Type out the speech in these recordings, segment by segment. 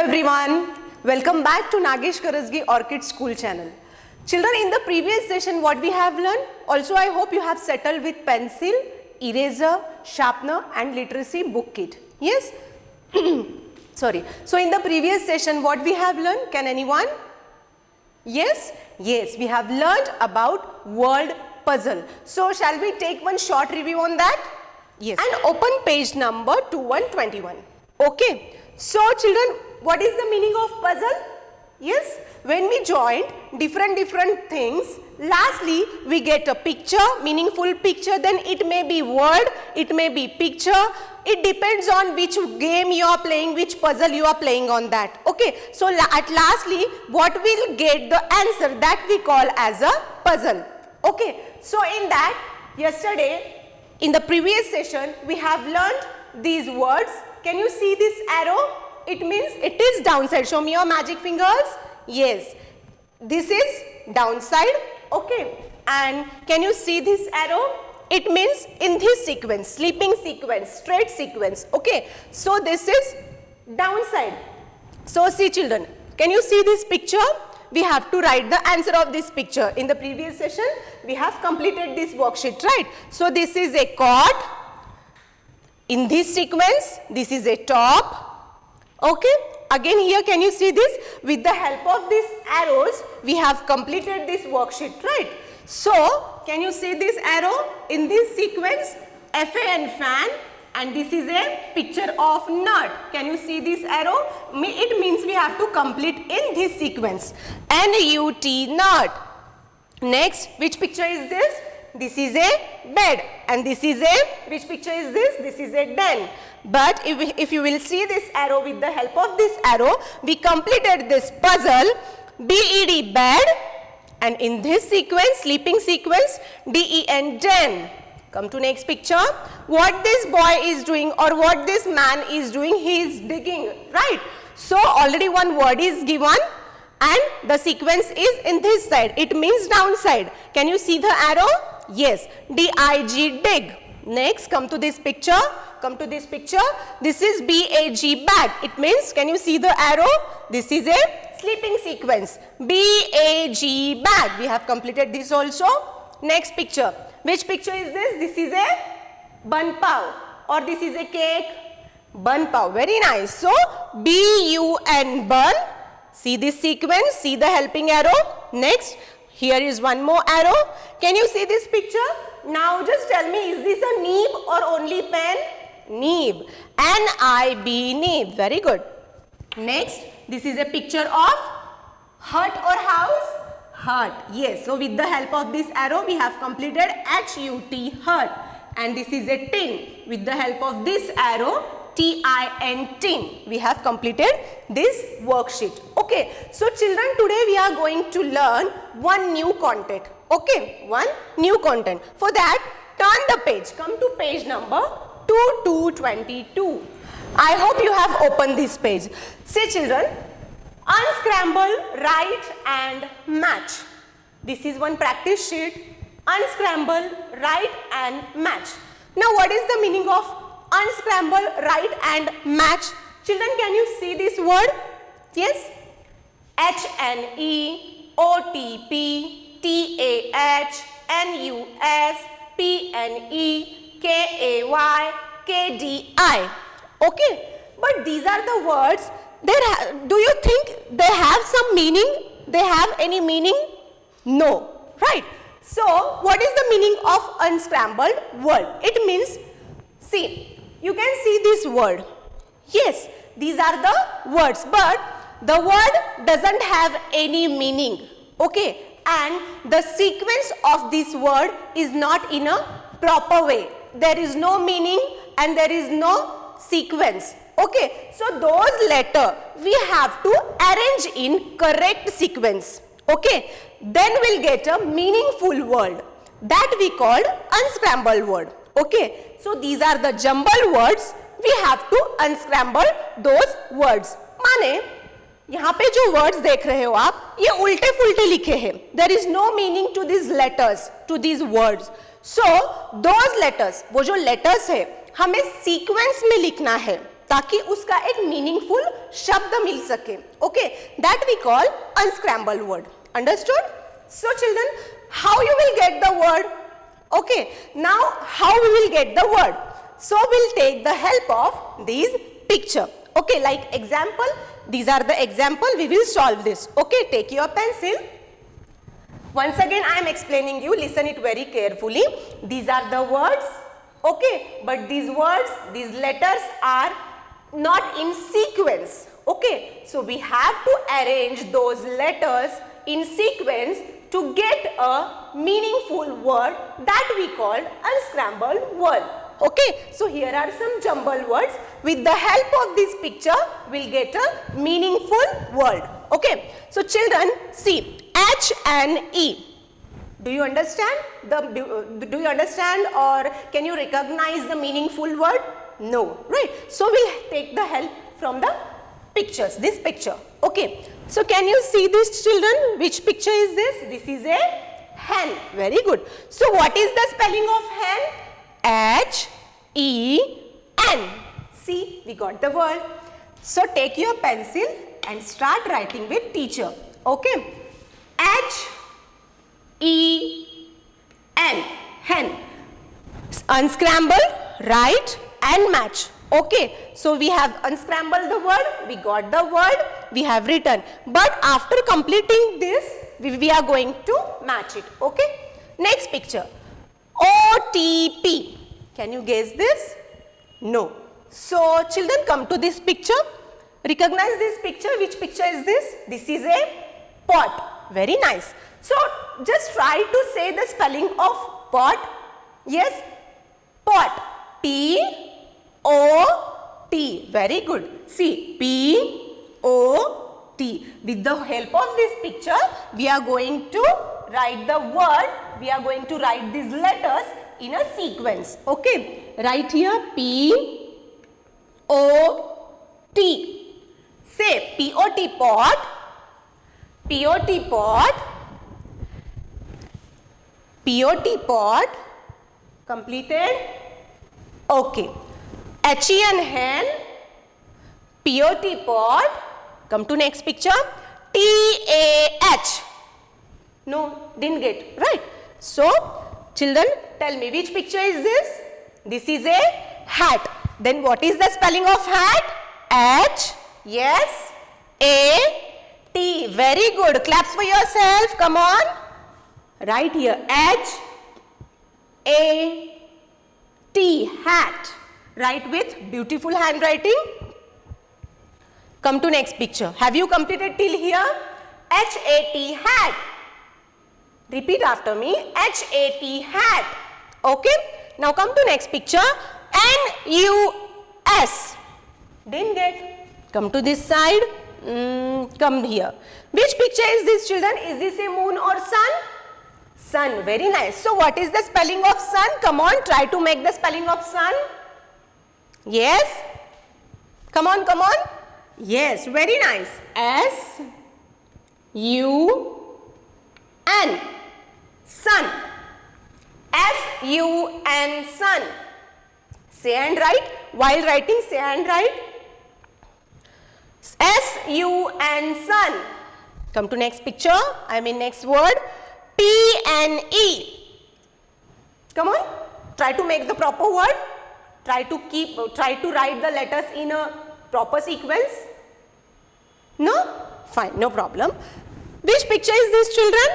everyone, welcome back to Nagesh Karasgi Orchid School channel. Children, in the previous session what we have learned, also I hope you have settled with pencil, eraser, sharpener and literacy book kit. Yes? Sorry. So in the previous session what we have learned, can anyone? Yes? Yes, we have learned about word puzzle. So shall we take one short review on that? Yes. And open page number 2121. Okay. So children, what is the meaning of puzzle? Yes, when we join different things, lastly we get a picture, meaningful picture, then it may be word, it may be picture, it depends on which game you are playing, which puzzle you are playing on that. Okay, so at lastly what will get the answer, that we call as a puzzle. Okay, so in that, yesterday in the previous session we have learned these words. Can you see this arrow? It means it is downside. Show me your magic fingers. Yes, this is downside. Okay, and can you see this arrow? It means in this sequence, sleeping sequence, straight sequence. Okay, so this is downside. So see children, can you see this picture? We have to write the answer of this picture. In the previous session we have completed this worksheet, right? So this is a cord. In this sequence, this is a top. Okay, again here can you see this? With the help of these arrows, we have completed this worksheet, right? So, can you see this arrow? In this sequence, fan, fan, and this is a picture of nut. Can you see this arrow? It means we have to complete in this sequence. N-U-T, nut. Next, which picture is this? This is a bed, and this is a, which picture is this? This is a den. But if you will see this arrow, with the help of this arrow, we completed this puzzle, B-E-D, bed, and in this sequence, sleeping sequence, D-E-N, den. Come to next picture. What this boy is doing or what this man is doing, he is digging, right? So already one word is given and the sequence is in this side. It means downside. Can you see the arrow? Yes, D-I-G, dig. Next, come to this picture. Come to this picture. This is B-A-G, bag. It means, can you see the arrow? This is a sleeping sequence. B-A-G, bag. We have completed this also. Next picture. Which picture is this? This is a bun pav, or this is a cake. Bun pav. Very nice. So, B-U-N, bun. See this sequence. See the helping arrow. Next. Here is one more arrow. Can you see this picture? Now just tell me, is this a nib or only pen? Nib. N-I-B, nib. Very good. Next, this is a picture of hut or house? Hut. Yes. So with the help of this arrow, we have completed H-U-T, hut. And this is a tin. With the help of this arrow, T-I-N, tin. We have completed this worksheet. Okay. So children, today we are going to learn one new content. Okay. One new content. For that, turn the page. Come to page number 2222. I hope you have opened this page. See children, unscramble, write and match. This is one practice sheet. Unscramble, write and match. Now what is the meaning of unscramble, write and match? Children, can you see this word? Yes? H-N-E-O-T-P, T-A-H, N-U-S, P-N-E, K-A-Y, K-D-I. Okay? But these are the words. Do you think they have some meaning? They have any meaning? No. Right? So, what is the meaning of unscrambled word? It means, see, you can see this word. Yes, these are the words, but the word doesn't have any meaning. Okay? And the sequence of this word is not in a proper way. There is no meaning and there is no sequence. Okay? So, those letters we have to arrange in correct sequence. Okay? Then we'll get a meaningful word. That we called unscrambled word. Okay? So, these are the jumbled words. We have to unscramble those words. माने यहाँ पे जो words देख रहे हो आप, ये उल्टे फुल्टे लिखे हैं. There is no meaning to these letters, to these words. So, those letters, वो जो letters है, हमें sequence में लिखना है. ताकि उसका एक मीनिंगफुल शब्द मिल सके. Okay, that we call unscrambled word. Understood? So children, how you will get the word? Okay, now how we will get the word? So we'll take the help of these picture. Okay, like example, these are the example, we will solve this. Okay, take your pencil. Once again I am explaining you, listen it very carefully. These are the words. Okay, but these words, these letters are not in sequence. Okay, so we have to arrange those letters in sequence to get a meaningful word that we called unscrambled word. Okay, so here are some jumbled words. With the help of this picture, we'll get a meaningful word. Okay, so children, see H and E. Do you understand? Do you understand, or can you recognize the meaningful word? No, right? So we'll take the help from the pictures. This picture. Okay. So can you see this, children? Which picture is this? This is a hen. Very good. So what is the spelling of hen? H-E-N. See, we got the word. So take your pencil and start writing with teacher. Okay. H-E-N. Hen. Unscramble, write and match. Okay, so we have unscrambled the word, we got the word, we have written. But after completing this, we are going to match it. Okay, next picture. OTP. Can you guess this? No. So children, come to this picture. Recognize this picture. Which picture is this? This is a pot. Very nice. So just try to say the spelling of pot. Yes, pot. P-O-T. Very good. See, P-O-T. With the help of this picture, we are going to write the word. We are going to write these letters in a sequence. Okay. Write here P-O-T. Say P-O-T pot. P-O-T pot. P-O-T pot. Completed? Okay. H-E-N hen. P-O-T pot. Come to next picture. T-A-H. No, didn't get. Right. So, children, tell me which picture is this? This is a hat. Then what is the spelling of hat? H. Yes. A-T. Very good. Claps for yourself. Come on. Right here. H-A-T. Hat. Write with beautiful handwriting. Come to next picture. Have you completed till here? H-A-T. Hat. Repeat after me. H-A-T. Hat. Okay. Now come to next picture. N-U-S. Didn't get. Come to this side. Come here. Which picture is this, children? Is this a moon or sun? Sun. Very nice. So what is the spelling of sun? Come on. Try to make the spelling of sun. Yes. Come on. Come on. Yes. Very nice. S-U-N. Sun. S-U-N. Sun. Say and write. While writing, say and write. S-U-N. Sun. Come to next picture. Next word. P-N-E. Come on. Try to make the proper word. Try to write the letters in a proper sequence. No? Fine. No problem. Which picture is this, children?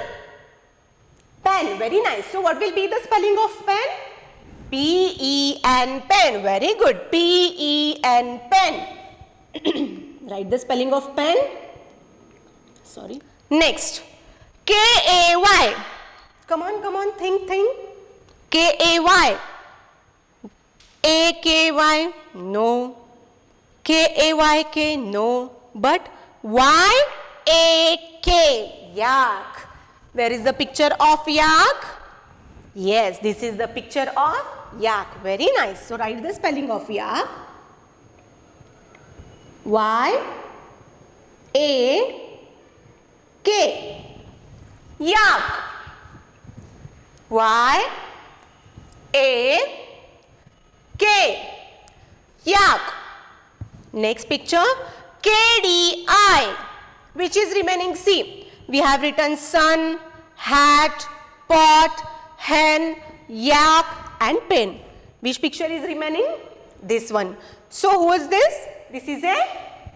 Pen. Very nice. So what will be the spelling of pen? P-E-N. Pen. Very good. P-E-N. Pen. Write the spelling of pen. Sorry. Next. K-A-Y. Come on. Think. K-A-Y. A-K-Y. No. K-A-Y-K. No. But Y-A-K. Yak. Where is the picture of yak? Yes, this is the picture of yak. Very nice. So write the spelling of yak. Y-A-K. Yak. Y-A-K. Yak. Next picture, KDI. Which is remaining? See, we have written sun, hat, pot, hen, yak and pen. Which picture is remaining? This one. So who is this? This is a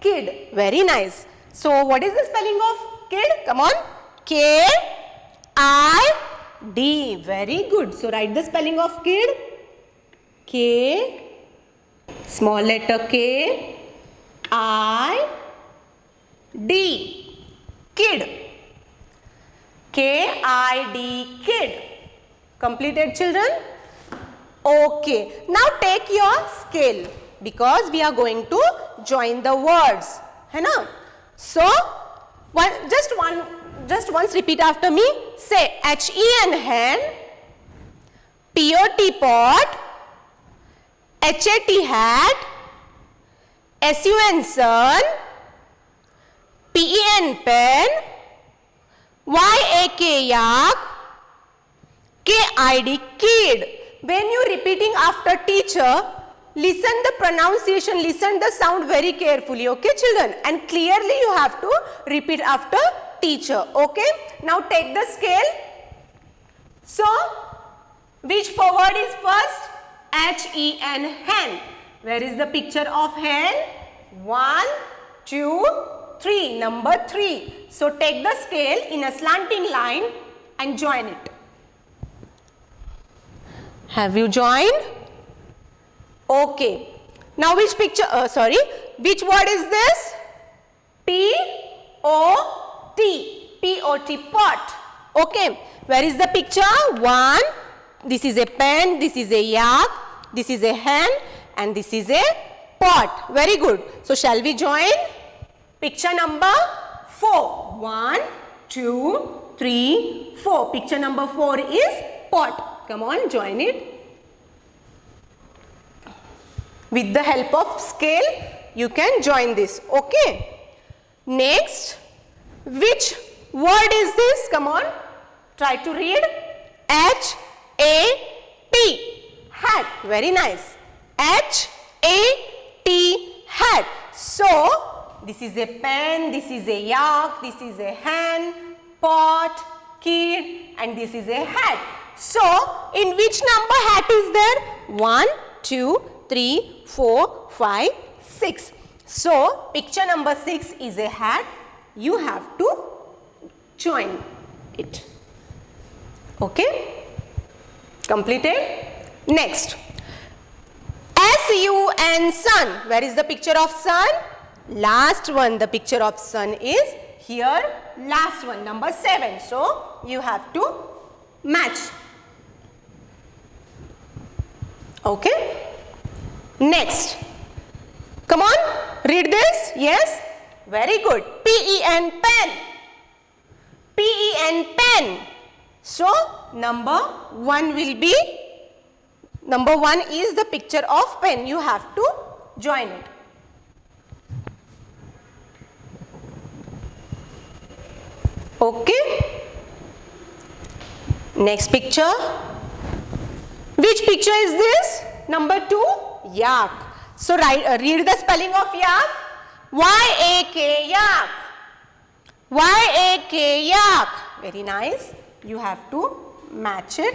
kid. Very nice. So what is the spelling of kid? Come on. K-I-D. Very good. So write the spelling of kid. K, small letter K, I-D. Kid. K-I-D. Kid. Completed, children? Okay. Now take your scale because we are going to join the words. है ना? So, just once repeat after me. Say H-E-N hen, P-O-T pot, H-A-T hat, S-U-N sun, P-E-N pen, Y-A-K yak, K-I-D kid. When you repeating after teacher, listen the pronunciation, listen the sound very carefully, okay children? And clearly you have to repeat after teacher, okay? Now take the scale. So, which forward is first? H-E-N hen. Where is the picture of hen? 1, 2, 3. Number 3. So take the scale in a slanting line and join it. Have you joined? Okay. Now which picture, which word is this? P-O-T. P-O-T, pot. Okay. Where is the picture? 1. This is a pen, this is a yak, this is a hen and this is a pot. Very good. So shall we join? Picture number 4. 1, 2, 3, 4. Picture number 4 is pot. Come on, join it. With the help of scale, you can join this. Okay. Next, which word is this? Come on, try to read. H-A-T. Hat. Very nice. H-A-T. Hat. So, this is a pen, this is a yak, this is a hen, pot, kid and this is a hat. So, in which number hat is there? 1, 2, 3, 4, 5, 6. So, picture number 6 is a hat. You have to join it. Okay? Completed? Next. S-U-N sun. Where is the picture of sun? Last one. The picture of sun is here. Last one. Number 7. So, you have to match. Okay? Next. Come on. Read this. Yes? Very good. P-E-N pen. P-E-N pen. So, number 1 will be, number 1 is the picture of pen. You have to join it. Okay. Next picture. Which picture is this? Number 2, yak. So, read the spelling of yak. Y-A-K, yak. Y-A-K, yak. Very nice. You have to match it.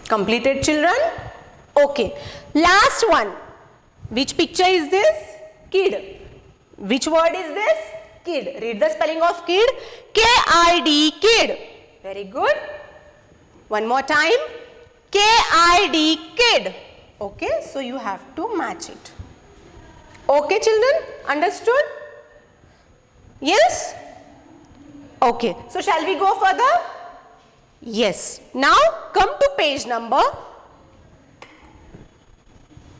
Completed, children? Okay. Last one. Which picture is this? Kid. Which word is this? Kid. Read the spelling of kid. K-I-D, kid. Very good. One more time. K-I-D, kid. Okay. So, you have to match it. Okay, children? Understood? Yes? Okay. So, shall we go further? Yes. Now, come to page number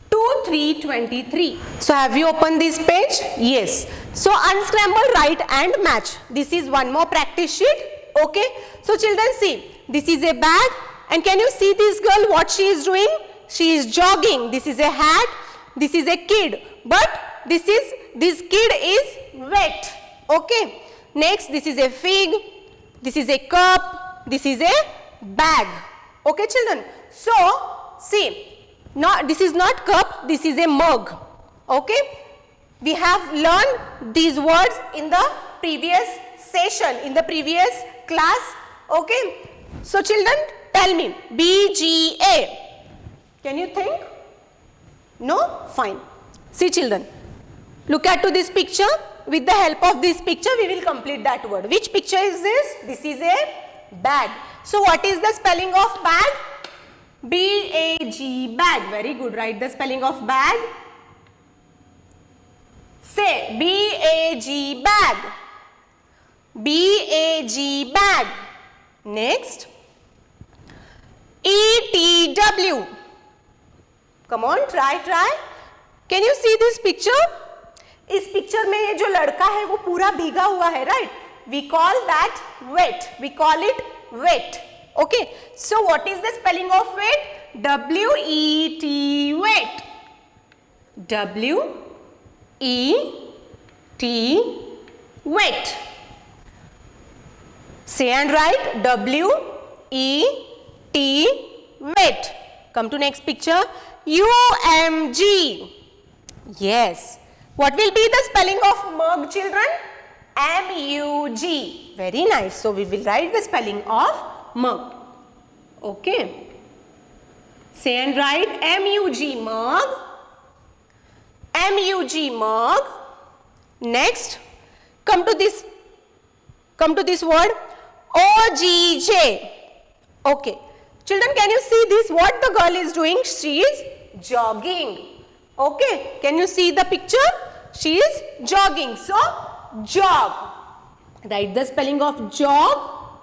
2323. So, have you opened this page? Yes. So, unscramble, write and match. This is one more practice sheet. Okay. So, children, see. This is a bag. And can you see this girl, what she is doing? She is jogging. This is a hat. This is a kid. But this kid is wet. Okay. Next, this is a fig. This is a cup. This is a bag. Okay, children. So, see. this is not cup, this is a mug. Okay, we have learned these words in the previous session, in the previous class. Okay, so children, tell me, BGA. Can you think? No? Fine. See children, look at to this picture. With the help of this picture, we will complete that word. Which picture is this? This is a bag. So what is the spelling of bag? B-A-G, bag. Very good. Write the spelling of bag. Say B-A-G, bag. B-A-G, bag. Next. E-T-W. Come on, try. Can you see this picture? इस picture में ये जो लड़का है वो पूरा भीगा हुआ है, right? We call that wet. We call it wet. Okay, so what is the spelling of wet? W-E-T, wet. W-E-T, wet. Say and write W-E-T, wet. Come to next picture. U-M-G. Yes. What will be the spelling of mug, children? M-U-G. Very nice. So we will write the spelling of mug. Okay. Say and write M-U-G, mug. M-U-G, mug. Next, come to this word. O-G-J. Okay. Children, can you see this? What the girl is doing? She is jogging. Okay. Can you see the picture? She is jogging. So, jog. Write the spelling of jog.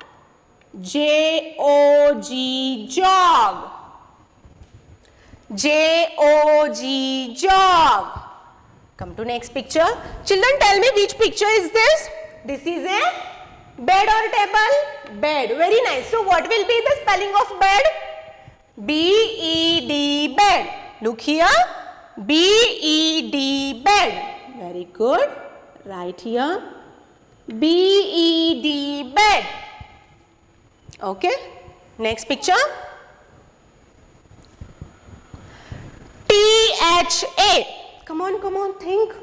J-O-G, jog. J-O-G, jog. Come to next picture. Children, tell me which picture is this? This is a bed or table? Bed. Very nice. So, what will be the spelling of bed? B-E-D, bed. Look here. B-E-D, bed. Very good. Right here. B-E-D, bed. Okay. Next picture. T-H-A. Come on, think.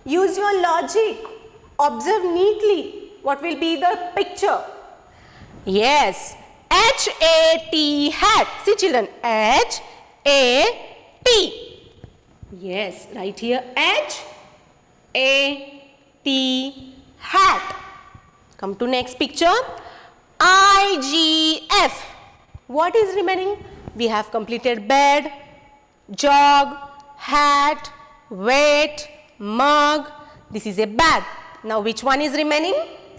Use your logic. Observe neatly. What will be the picture? Yes. H-A-T, hat. See children. H-A-T. Yes. Right here. H-A-T, hat. Come to next picture. I-G-F. What is remaining? We have completed bed, jog, hat, weight, mug. This is a bag. Now which one is remaining?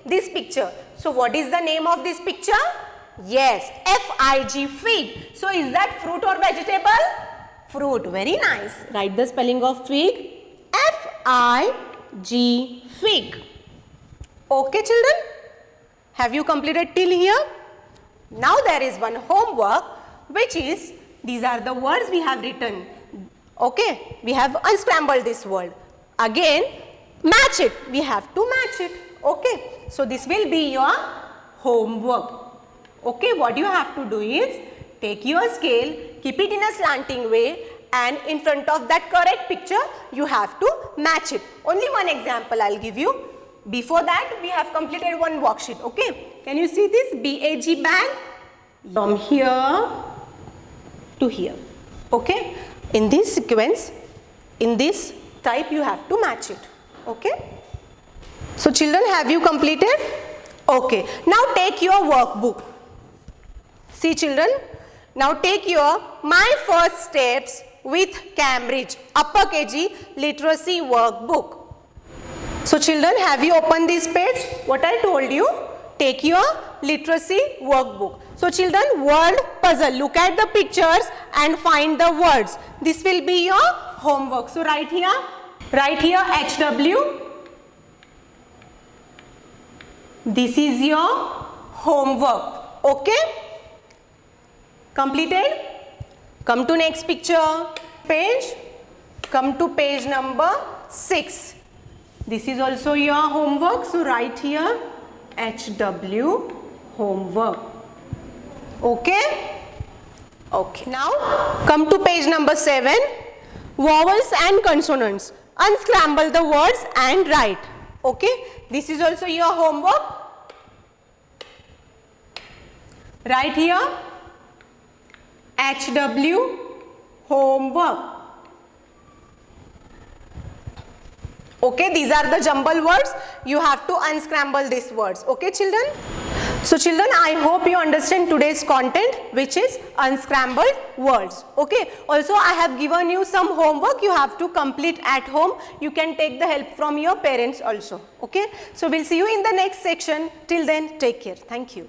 This picture. So what is the name of this picture? Yes, F-I-G, fig. So is that fruit or vegetable? Fruit. Very nice. Write the spelling of fig. F-I-G, fig. Okay children? Have you completed till here? Now there is one homework, which is, these are the words we have written. Okay, we have unscrambled this word. Again, match it. We have to match it. Okay, so this will be your homework. Okay, what you have to do is, take your scale, keep it in a slanting way, and in front of that correct picture, you have to match it. Only one example I'll give you. Before that, we have completed one worksheet. Okay, can you see this BAG bag? From here to here. Okay, in this sequence, in this type, you have to match it. Okay, so children, have you completed? Okay, now take your workbook. See children, now take your My First Steps with Cambridge Upper KG Literacy Workbook. So children, have you opened this page? What I told you, take your literacy workbook. So children, word puzzle. Look at the pictures and find the words. This will be your homework. So write here HW. This is your homework. Okay? Completed? Come to next picture. Page. Come to page number 6. This is also your homework. So write here HW, homework. Okay? Okay, now come to page number 7, vowels and consonants. Unscramble the words and write. Okay, this is also your homework. Write here HW homework. Okay, these are the jumble words. You have to unscramble these words. Okay, children? So children, I hope you understand today's content, which is unscrambled words. Okay, also I have given you some homework you have to complete at home. You can take the help from your parents also. Okay, so we'll see you in the next section. Till then, take care. Thank you.